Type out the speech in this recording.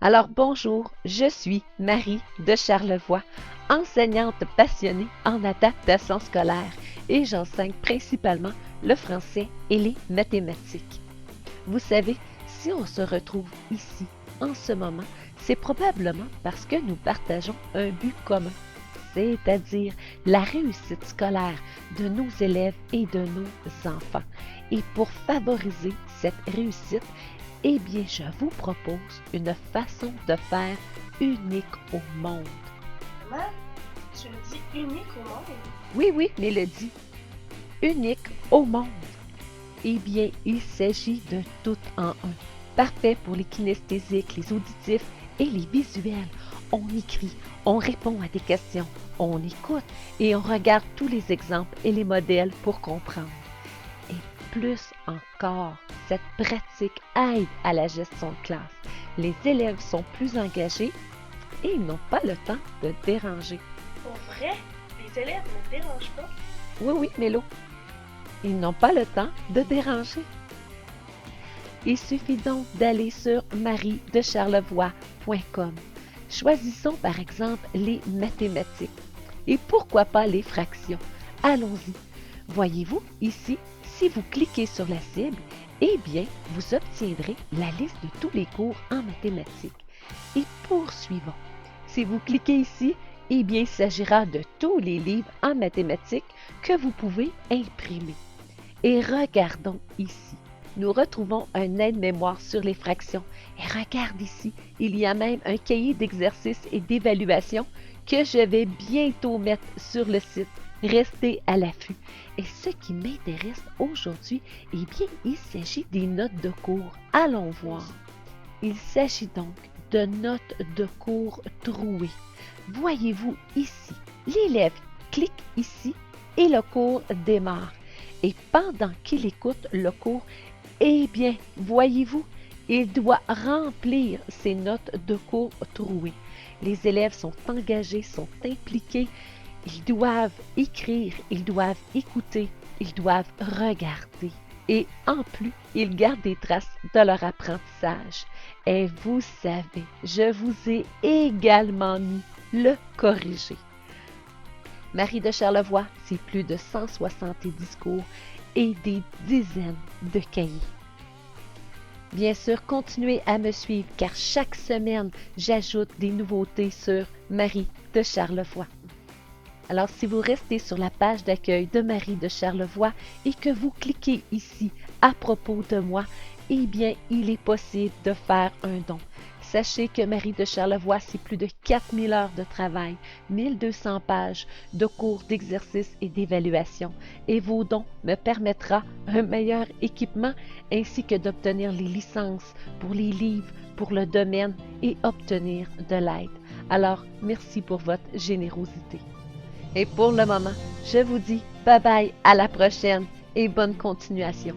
Alors bonjour, je suis Marie de Charlevoix, enseignante passionnée en adaptation scolaire et j'enseigne principalement le français et les mathématiques. Vous savez, si on se retrouve ici en ce moment, c'est probablement parce que nous partageons un but commun, c'est-à-dire la réussite scolaire de nos élèves et de nos enfants. Et pour favoriser cette réussite, eh bien, je vous propose une façon de faire unique au monde. Maman, tu me dis unique au monde? Oui, Mélodie, unique au monde. Eh bien, il s'agit d'un tout en un, parfait pour les kinesthésiques, les auditifs et les visuels. On écrit, on répond à des questions, on écoute et on regarde tous les exemples et les modèles pour comprendre. Et plus encore, cette pratique aide à la gestion de classe. Les élèves sont plus engagés et ils n'ont pas le temps de déranger. Pour vrai? Les élèves ne dérangent pas? Oui, Mélo. Ils n'ont pas le temps de déranger. Il suffit donc d'aller sur mariedecharlevoix.com. Choisissons par exemple les mathématiques. Et pourquoi pas les fractions? Allons-y. Voyez-vous ici, si vous cliquez sur la cible, eh bien, vous obtiendrez la liste de tous les cours en mathématiques. Et poursuivons. Si vous cliquez ici, eh bien, il s'agira de tous les livres en mathématiques que vous pouvez imprimer. Et regardons ici. Nous retrouvons un aide-mémoire sur les fractions. Et regarde ici, il y a même un cahier d'exercices et d'évaluation que je vais bientôt mettre sur le site. Restez à l'affût. Et ce qui m'intéresse aujourd'hui, eh bien, il s'agit des notes de cours. Allons voir. Il s'agit donc de notes de cours trouées. Voyez-vous ici, l'élève clique ici et le cours démarre. Et pendant qu'il écoute le cours, eh bien, voyez-vous, il doit remplir ses notes de cours trouées. Les élèves sont engagés, sont impliqués. Ils doivent écrire, ils doivent écouter, ils doivent regarder. Et en plus, ils gardent des traces de leur apprentissage. Et vous savez, je vous ai également mis le corrigé. Marie de Charlevoix, c'est plus de 170 cours et des dizaines de cahiers. Bien sûr, continuez à me suivre car chaque semaine, j'ajoute des nouveautés sur Marie de Charlevoix. Alors, si vous restez sur la page d'accueil de Marie de Charlevoix et que vous cliquez ici à propos de moi, eh bien, il est possible de faire un don. Sachez que Marie de Charlevoix, c'est plus de 4000 heures de travail, 1200 pages de cours d'exercice et d'évaluation. Et vos dons me permettra un meilleur équipement ainsi que d'obtenir les licences pour les livres, pour le domaine et obtenir de l'aide. Alors, merci pour votre générosité. Et pour le moment, je vous dis bye bye, à la prochaine et bonne continuation.